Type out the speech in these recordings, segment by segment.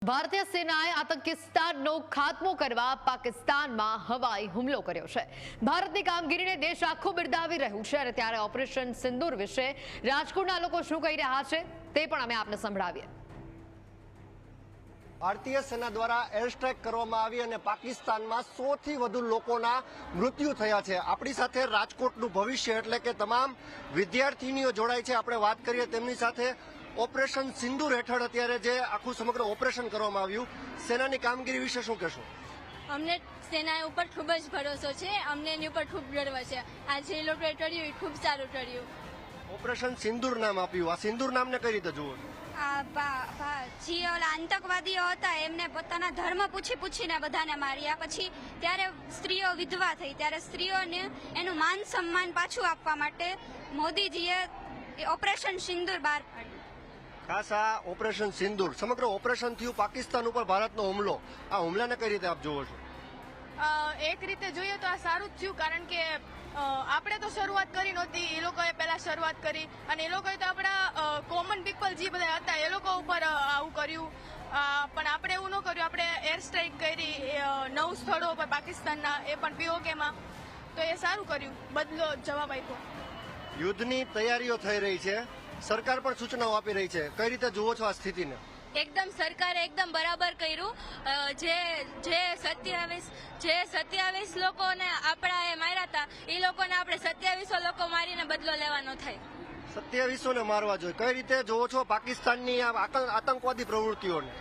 ભારતીય સેનાએ આતંકિસ્તાનનો ખાત્મો કરવા પાકિસ્તાનમાં હવાઈ હુમલો કર્યો છે। ભારતની કામગીરીને દેશ આખું બિરદાવી રહ્યું છે અને ત્યારે ઓપરેશન સિંદૂર વિશે રાજકોટના લોકો શું કહી રહ્યા છે તે પણ અમે આપને સંભળાવીએ। ભારતીય સેના દ્વારા એર સ્ટ્રાઇક કરવામાં આવી અને પાકિસ્તાનમાં 100 થી વધુ લોકોના મૃત્યુ થયા છે। આપણી સાથે રાજકોટનું ભવિષ્ય એટલે કે તમામ વિદ્યાર્થીનીઓ જોડાય છે। આપણે વાત કરીએ તેમની સાથે। ઓપરેશન સિંદૂર હેઠળ અત્યારે જે આખું સમગ્ર ઓપરેશન કરવામાં આવ્યું, સેનાની કામગીરી વિશે શું કહેશો? અમને સેના ઉપર ખૂબ જ ભરોસો છે, અમને એની ઉપર ખૂબ ગર્વ છે। આ જે લોકો ટળ્યું એ ખૂબ સારું ટળ્યું। ઓપરેશન સિંદૂર નામ આપ્યું, આ સિંદૂર નામને કઈ રીતે જુઓ? જે ઓલા આતંકવાદીઓ હતા એમને પોતાના ધર્મ પૂછીને બધાને માર્યા, પછી ત્યારે સ્ત્રીઓ વિધવા થઈ, ત્યારે સ્ત્રીઓને એનું માન સન્માન પાછું આપવા માટે મોદીજીએ ઓપરેશન સિંદૂર બહાર પાડ્યું। ખાસ આ ઓપરેશન સિંદૂર, સમગ્ર ઓપરેશન થયું પાકિસ્તાન ઉપર ભારતનો હુમલો, આ હુમલાને કઈ રીતે આપ જોવો છો? એક રીતે જોઈએ તો આ સારું જ થયું, કારણ કે આપણે તો શરૂઆત કરી નહોતી, એ લોકોએ પહેલા શરૂઆત કરી અને એ લોકોએ તો આપણા કોમન પીપલ જે બધા હતા એ લોકો ઉપર આવું કર્યું, પણ આપણે એવું ન કર્યું। આપણે એર સ્ટ્રાઇક કરી 9 સ્થળો ઉપર પાકિસ્તાનના, એ પણ પીઓકેમાં, તો એ સારું કર્યું, બદલો જવાબ આપ્યો। યુદ્ધની તૈયારીઓ થઈ રહી છે, સરકાર પણ સૂચનાઓ આપી રહી છે, કઈ રીતે જુઓ છો આ સ્થિતિને? એકદમ સરકારે એકદમ બરાબર કર્યું। જે 27 લોકોને આપણા માર્યા હતા એ લોકોને આપણે 2700 લોકો મારીને બદલો લેવાનો થાય। 2700 ને મારવા જોઈએ, કઈ રીતે જોવો છો પાકિસ્તાનની આ આતંકવાદી પ્રવૃત્તિઓને?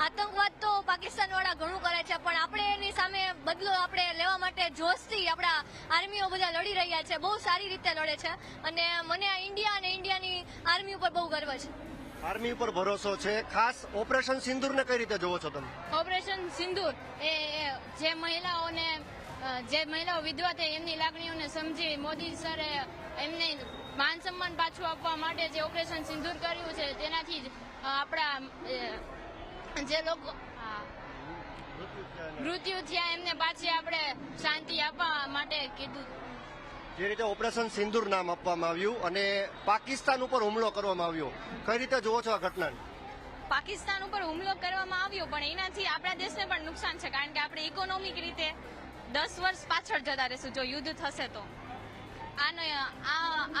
આતંકવાદ તો પાકિસ્તાન વાળા ઘણું કરે છે, પણ આપણે એની સામે બદલો આપણે લેવા માટે જોશથી આપણા આર્મીઓ બધા લડી રહ્યા છે, બહુ સારી રીતે લડે છે અને મને આ ઇન્ડિયા અને ઇન્ડિયાની આર્મી ઉપર બહુ ગર્વ છે। આર્મી ઉપર ભરોસો છે। ખાસ ઓપરેશન સિંદૂરને કઈ રીતે જોવો છો તમે? ઓપરેશન સિંદૂર એ જે મહિલાઓ વિધવા થઈ એમની લાગણીઓને સમજી મોદી સરે એમને માન સન્માન પાછું આપવા માટે જે ઓપરેશન સિંદૂર કર્યું છે, તેનાથી જ આપણા જે લોકો મૃત્યુ થયા એમને પાછી આપણે શાંતિ આપવા માટે કીધું। જે રીતે ઓપરેશન સિંદૂર નામ આપવામાં આવ્યું અને પાકિસ્તાન ઉપર હુમલો કરવામાં આવ્યો, કઈ રીતે જોવો છો આ ઘટનાને? પાકિસ્તાન ઉપર હુમલો કરવામાં આવ્યો, પણ એનાથી આપણા દેશને પણ નુકસાન છે, કારણ કે આપણે ઇકોનોમિક રીતે 10 વર્ષ પાછળ જતા રહીશું જો યુદ્ધ થશે તો।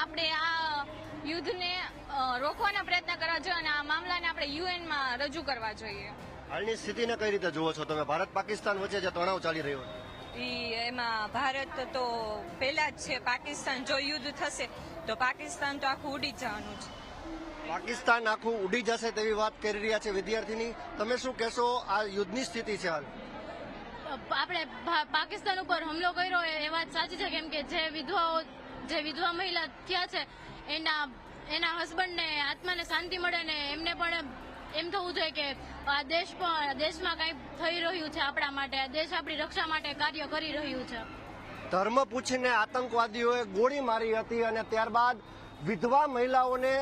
આપણે આ યુદ્ધને રોકવાના પ્રયત્ન કરવા જોઈએ અને આ મામલાને આપણે યુએનમાં રજૂ કરવા જોઈએ। હાલની સ્થિતિને કઈ રીતે જોવો છો તમે? ભારત પાકિસ્તાન વચ્ચે જે તણાવ ચાલી રહ્યો છે એમાં ભારત તો પહેલા જ છે, પાકિસ્તાન જો યુદ્ધ થશે તો પાકિસ્તાન તો આખું ઉડી જવાનું છે। પાકિસ્તાન આખું ઉડી જશે તેવી વાત કરી રહ્યા છે વિદ્યાર્થીની, તમે શું કહેશો? આ યુદ્ધની સ્થિતિ છે હાલ। આપણે પાકિસ્તાન ઉપર હુમલો કર્યો એ વાત સાચી છે, કેમ કે જે વિધવા મહિલા થયા છે એના હસબન્ડને આત્માને શાંતિ મળે ને એમને પણ એમ થવું જોઈએ કે આ દેશમાં કંઈ થઈ રહ્યું છે આપણા માટે, દેશ આપણી રક્ષા માટે કાર્ય કરી રહ્યું છે। ધર્મ પૂછીને આતંકવાદીઓએ ગોળી મારી હતી અને ત્યારબાદ વિધવા મહિલાઓને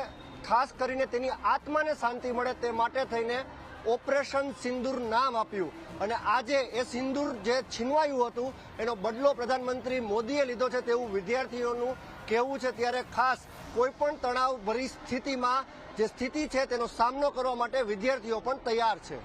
ખાસ કરીને તેની આત્માને શાંતિ મળે તે માટે થઈને ઓપરેશન સિંદૂર નામ આપ્યું અને આજે એ સિંદૂર જે છીનવાયું હતું એનો બદલો પ્રધાનમંત્રી મોદીએ લીધો છે તેવું વિદ્યાર્થીઓનું કહેવું છે। ત્યારે ખાસ કોઈ પણ તણાવ ભરી સ્થિતિમાં જે સ્થિતિ છે તેનો સામનો કરવા માટે વિદ્યાર્થીઓ પણ તૈયાર છે।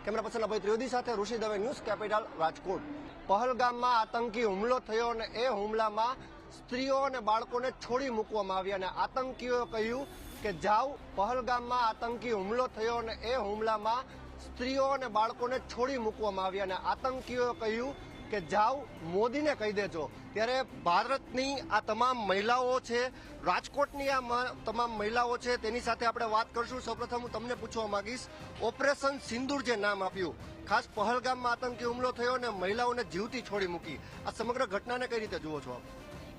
કેમેરા પર્સન અભય ત્રિવેદી સાથે ઋષિ દવે, ન્યૂઝ કેપિટલ, રાજકોટ। પહલગામમાં આતંકી હુમલો થયો અને એ હુમલામાં સ્ત્રીઓ અને બાળકોને છોડી મૂકવામાં આવ્યા અને આતંકીઓએ કહ્યું કે જાઓ, પહલગામમાં આતંકી હુમલો થયો અને એ હુમલામાં સ્ત્રીઓ અને બાળકોને છોડી મૂકવામાં આવ્યા અને આતંકીઓએ કહ્યું કે જાઓ, મોદીને કહી દેજો। ત્યારે ભારતની આ તમામ મહિલાઓ છે, રાજકોટની આ તમામ મહિલાઓ છે, તેની સાથે આપણે વાત કરશું। સૌપ્રથમ હું તમને પૂછવા માંગીશ, ઓપરેશન સિંદૂર જે નામ આપ્યું, ખાસ પહલગામમાં આતંકી હુમલો થયો અને મહિલાઓને જીવતી છોડી મૂકી, આ સમગ્ર ઘટનાને કઈ રીતે જુઓ છો આપ?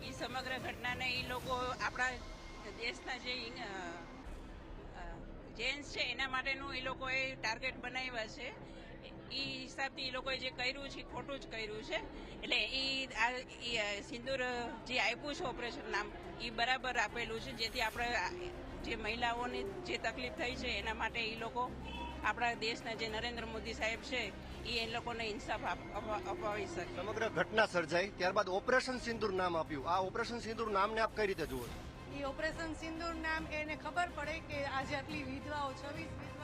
એ સમગ્ર ઘટનાને એ લોકો આપણા દેશના જે જેન્ટ્સ છે એના માટેનું એ લોકોએ ટાર્ગેટ બનાવ્યા છે। એ હિસાબથી એ લોકોએ જે કર્યું છે ખોટું જ કર્યું છે, એટલે એ સિંદૂર જે આપ્યું છે ઓપરેશન નામ એ બરાબર આપેલું છે, જેથી આપણે જે મહિલાઓને જે તકલીફ થઈ છે એના માટે એ લોકો આપણા દેશના જે નરેન્દ્ર મોદી સાહેબ છે એ લોકોને ઇન્સાફ અપાવી શકે। સમગ્ર ઘટના સર્જાઈ ત્યારબાદ ઓપરેશન સિંદૂર નામ આપ્યું, આ ઓપરેશન સિંદૂર નામને આપ કઈ રીતે જુઓ છો? એ ઓપરેશન સિંદૂર નામ કે એને ખબર પડે કે આજે આટલી વિધવાઓ 26